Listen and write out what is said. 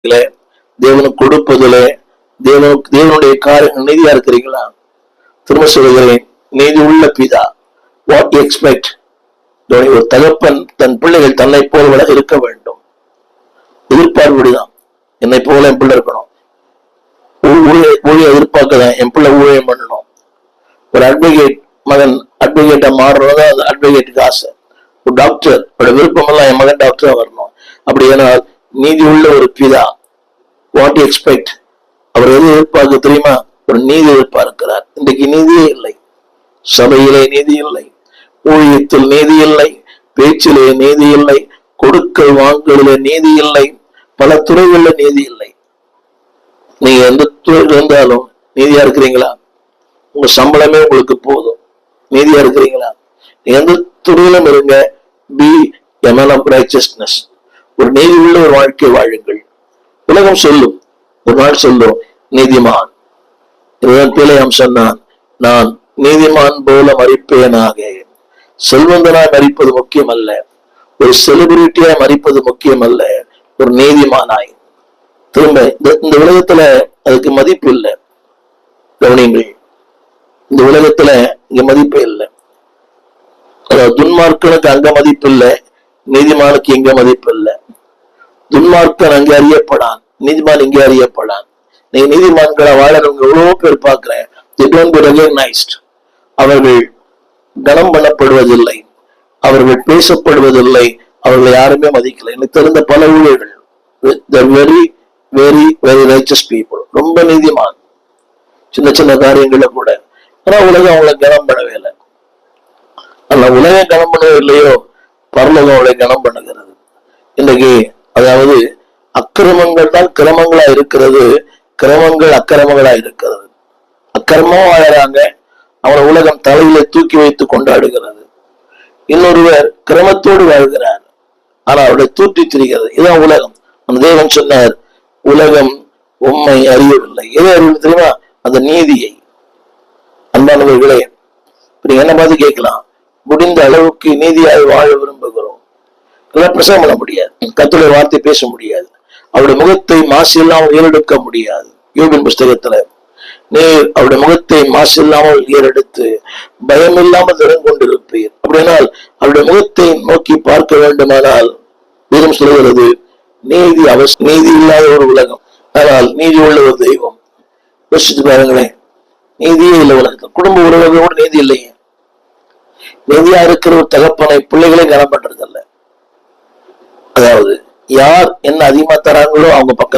தேவனுக்கு கொடுப்பதிலே தேவனுடைய காரியங்கள் நீதியா இருக்கிறீங்களா? திரும்ப சொல்கிறேன், நீதி உள்ள பிதா. What you expect? ஒரு தகப்பன் தன் பிள்ளைகள் தன்னை போல இருக்க வேண்டும். எதிர்பார்ப்புதான், என்னை போல என் பிள்ளை இருக்கணும். ஊழிய எதிர்பார்க்கதான் என் பிள்ளை ஊழியம் பண்ணணும். ஒரு அட்வொகேட் மகன் அட்வொகேட்டா மாறுறதா அது அட்வொகேட்டுக்கு ஆசை. ஒரு டாக்டர் விருப்பம் எல்லாம் என் மகன் டாக்டரா வரணும். அப்படி ஏனால் நீதி உள்ள ஒரு பிதா. What you expect? அவர் எது எதிர்பார்க்க தெரியுமா? ஒரு நீதி எதிர்பார்க்கிறார். இன்றைக்கு நீதியே இல்லை. சபையிலே நீதி இல்லை, ஊழியத்தில் நீதி இல்லை, பேச்சிலே நீதி இல்லை, கொடுக்கல் வாங்கலிலே நீதி இல்லை, பல துறைகள்ல நீதி இல்லை. நீங்க எந்த துறையில் இருந்தாலும் நீதியா இருக்கிறீங்களா? உங்க சம்பளமே உங்களுக்கு போதும், நீதியா இருக்கிறீங்களா? எந்த துறையிலும் இருங்க, B a man of righteousness. ஒரு நீதி உள்ள ஒரு வாழ்க்கை வாழுங்கள். உலகம் சொல்லும், ஒரு நாள் சொல்லும் நீதிமான். இதுதான் பிழையாம் சொன்னான், நான் நீதிமான் போல மறிப்பேனாக. செல்வந்தனாய் மறிப்பது முக்கியம் அல்ல, ஒரு செலிபிரிட்டியாய் மறிப்பது முக்கியம் அல்ல, ஒரு நீதிமானாய். திரும்ப இந்த உலகத்துல அதுக்கு மதிப்பு இல்லை. கவனிங்கள், இந்த உலகத்துல இங்க மதிப்பே இல்லை. துன்மார்க்கனுக்கு அங்க மதிப்பு இல்லை, நீதிமானுக்கு இங்க மதிப்பு இல்லை. துன்மார்க்கன் அங்கே அறியப்படான், நீதிமான் இங்கே அறியப்படான். நீ நீதிமான்களை வாழறவங்க எவ்வளவோ பேர் பார்க்கிறேன். அவர்கள் கனம் பண்ணப்படுவதில்லை, அவர்கள் பேசப்படுவதில்லை, அவர்களை யாருமே மதிக்கல. எனக்கு தெரிந்த பல ஊழியர்கள் very very very riches people, ரொம்ப நீதிமான் சின்ன சின்ன காரியங்கள கூட. ஆனா உலகம் அவங்களை கனம் பண்ணவே இல்லை. ஆனா உலகம் கனம் பண்ணவே இல்லையோ, பரலோகம் அவளை கனம் பண்ணுகிறது. இன்றைக்கு அதாவது அக்கிரமங்கள் தான் கிரமங்களா இருக்கிறது, கிரமங்கள் அக்கிரமங்களா இருக்கிறது. அக்கிரமமா வாழறாங்க, அவனை உலகம் தலையில தூக்கி வைத்து கொண்டாடுகிறது. இன்னொருவர் கிரமத்தோடு வாழ்கிறார், ஆனா அவருடைய தூற்றி திரிகிறது. இதான் உலகம். அந்த தேவன் சொன்னார், உலகம் உம்மை அறியவில்லை. எதை அறிவு தெரியுமா? அந்த நீதியை. அன்பானவர்களே, நீங்க என்ன பார்த்து கேட்கலாம், முடிந்த அளவுக்கு நீதியாய் வாழ விரும்புகிறோம். இதெல்லாம் பிரசவம் பண்ண முடியாது, கர்த்தருடைய வார்த்தை பேச முடியாது, அவருடைய முகத்தை மாசு இல்லாமல் ஏறெடுக்க முடியாது. யோபின் புஸ்தகத்துல, நீர் அவருடைய முகத்தை மாசு இல்லாமல் ஏறெடுத்து பயம் இல்லாமல் திறன் கொண்டிருப்பீர். அப்படினால் அவருடைய முகத்தை நோக்கி பார்க்க வேண்டுமானால் வேதம் சொல்கிறது, நீதி நீதி இல்லாத ஒரு உலகம், ஆனால் நீதி உள்ள ஒரு தெய்வம். யோசிச்சு பாருங்களேன், நீதியே இல்லை உலகத்தில். குடும்ப உறவுகளோடு நீதி இல்லையே. நீதியா இருக்கிற ஒரு தகப்பனை பிள்ளைகளே கனம் பண்றது அல்ல. அதாவது யார் என்ன அதிகமா தராங்களோ அவங்க பக்கம்